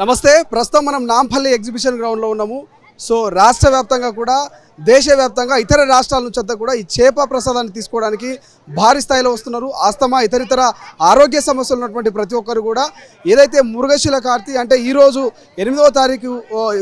నమస్తే. ప్రస్తుతం మనం నాంపల్లి ఎగ్జిబిషన్ గ్రౌండ్లో ఉన్నాము. సో రాష్ట్ర వ్యాప్తంగా కూడా దేశవ్యాప్తంగా ఇతర రాష్ట్రాల నుంచి అంతా కూడా ఈ చేప ప్రసాదాన్ని తీసుకోవడానికి భారీ స్థాయిలో వస్తున్నారు. ఆస్తమా ఇతర ఆరోగ్య సమస్యలు ఉన్నటువంటి ప్రతి ఒక్కరు కూడా ఏదైతే మృగశిల కార్తీ అంటే ఈరోజు 8వ తారీఖు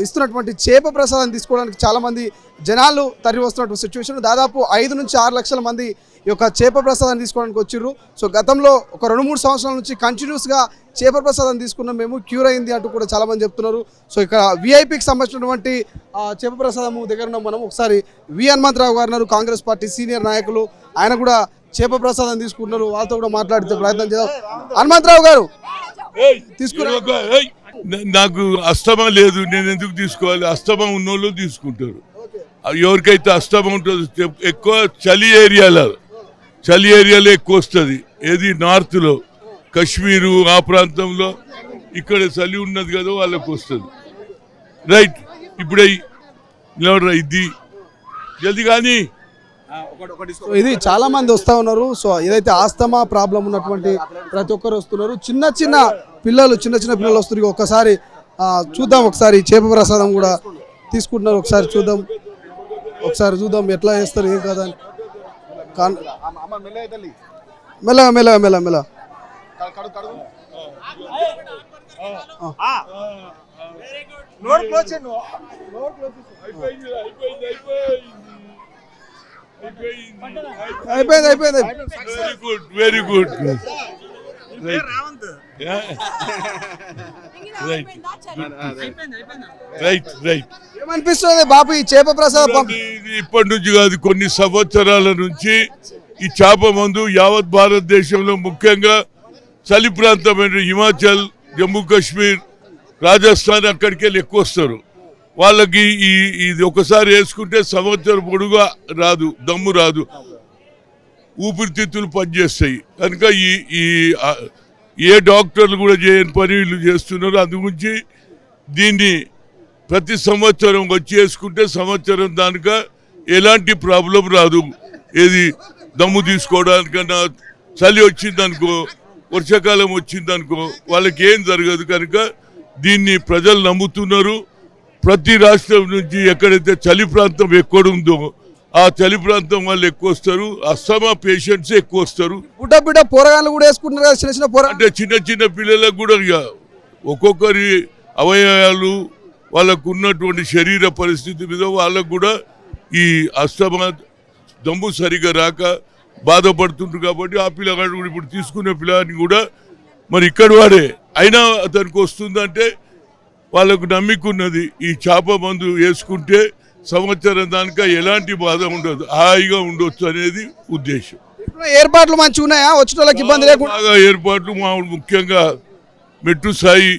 ఇస్తున్నటువంటి చేప ప్రసాదాన్ని తీసుకోవడానికి చాలామంది జనాలు తరలి వస్తున్నటువంటి సిచ్యువేషన్. దాదాపు 5 నుంచి 6 లక్షల మంది ఈ యొక్క చేప ప్రసాదాన్ని తీసుకోవడానికి వచ్చిర్రు. సో గతంలో ఒక 2-3 సంవత్సరాల నుంచి కంటిన్యూస్గా చేప ప్రసాదం తీసుకున్నాం, మేము క్యూర్ అయింది అంటూ కూడా చాలామంది చెప్తున్నారు. సో ఇక్కడ విఐపికి సంబంధించినటువంటి చేప ప్రసాదము దగ్గర ఉన్నాం మనం. ఒకసారి వి హనుమంతరావు గారు ఉన్నారు, కాంగ్రెస్ పార్టీ సీనియర్ నాయకులు. ఆయన కూడా చేప ప్రసాదం తీసుకుంటున్నారు. వాళ్ళతో కూడా మాట్లాడితే ప్రయత్నం చేద్దాం. హనుమంతరావు గారు తీసుకున్నారు. నాకు అస్తమా లేదు, నేను ఎందుకు తీసుకోవాలి? అస్తమా ఉన్నోళ్ళు తీసుకుంటారు. ఎవరికైతే అస్తమా ఉంటుందో ఎక్కువ చలి ఏరియాలో ఎక్కువ వస్తుంది. ఏది నార్త్లో కశ్మీరు ఆ ప్రాంతంలో, ఇక్కడ చలి ఉన్నది కదా వాళ్ళకు వస్తుంది. రైట్, ఇప్పుడే ఇది జల్ది కానీ ఇది చాలా మంది వస్తూ ఉన్నారు. సో ఏదైతే ఆస్తమా ప్రాబ్లం ఉన్నటువంటి ప్రతి ఒక్కరు వస్తున్నారు. చిన్న పిల్లలు వస్తున్నారు. ఒకసారి చూద్దాం, ఒకసారి చేప ప్రసాదం కూడా తీసుకుంటున్నారు. ఒకసారి చూద్దాం ఎట్లా చేస్తారు ఏం కదా. మెల్లగా అయిపోయింది. Very good. ఏమనిపిస్తుంది బాబు ఈ చేప ప్రసాదం? ఇప్పటి నుంచి కాదు, కొన్ని సంవత్సరాల నుంచి ఈ చేప మందు యావత్ భారతదేశంలో ముఖ్యంగా చలి ప్రాంతమైన హిమాచల్, జమ్మూ కాశ్మీర్, రాజస్థాన్ అక్కడికి వెళ్ళి ఎక్కువ వస్తారు. వాళ్ళకి ఇది ఒకసారి వేసుకుంటే సంవత్సరం పొడుగా రాదు, దమ్ము రాదు, ఊపిరితిత్తులు పనిచేస్తాయి. కనుక ఏ డాక్టర్లు కూడా చేయని పని వీళ్ళు చేస్తున్నారు. అందుగురించి దీన్ని ప్రతి సంవత్సరం వచ్చి వేసుకుంటే సంవత్సరం దానిక ఎలాంటి ప్రాబ్లం రాదు. ఏది దమ్ము తీసుకోవడానికన్నా, చలి వచ్చిందనుకో, వర్షాకాలం వచ్చిందనుకో వాళ్ళకి ఏం జరగదు. కనుక దీన్ని ప్రజలు నమ్ముతున్నారు. ప్రతి రాష్ట్రం నుంచి ఎక్కడైతే చలి ప్రాంతం ఎక్కడుందో ఆ చలి ప్రాంతం వాళ్ళు ఎక్కువ వస్తారు. అస్తమా పేషెంట్స్ ఎక్కువ వస్తారు. బిడ్డ పోరగాళ్ళు కూడా వేసుకుంటున్నారు. అంటే చిన్న పిల్లలకు కూడా ఇక ఒక్కొక్కరి అవయవాలు వాళ్ళకు ఉన్నటువంటి శరీర పరిస్థితి మీద వాళ్ళకు కూడా ఈ అస్తమా దమ్ము సరిగా రాక బాధపడుతుంటారు. కాబట్టి ఆ పిల్లగాడు కూడా ఇప్పుడు తీసుకునే పిల్లగాడిని కూడా మరి ఇక్కడ వాడే అయినా అతనికి వస్తుందంటే వాళ్ళకు నమ్మికున్నది ఈ చేప మందు వేసుకుంటే సంవత్సరం దానిక ఎలాంటి బాధ ఉండదు, హాయిగా ఉండొచ్చు అనేది ఉద్దేశం. ఏర్పాట్లు మంచిగా ఉన్నాయా? వచ్చిన వాళ్ళకి ఇబ్బంది లేకుండా బాగా ఏర్పాట్లు. ముఖ్యంగా మెట్టు సాయి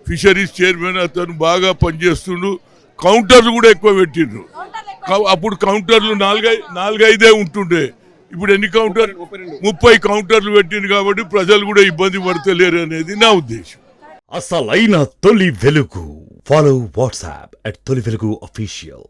ఫిషరీస్ చైర్మన్ అతను బాగా పనిచేస్తుండు. కౌంటర్లు కూడా ఎక్కువ పెట్టిండ్రు. అప్పుడు కౌంటర్లు 4-5 ఉంటుండే, ఇప్పుడు ఎన్ని కౌంటర్లు? 30 కౌంటర్లు పెట్టింది. కాబట్టి ప్రజలు కూడా ఇబ్బంది పడతలేరు అనేది నా ఉద్దేశం. అసలైన తొలి వెలుగు. ఫాలో వాట్సాప్ @తొలి వెలుగు అఫీషియల్.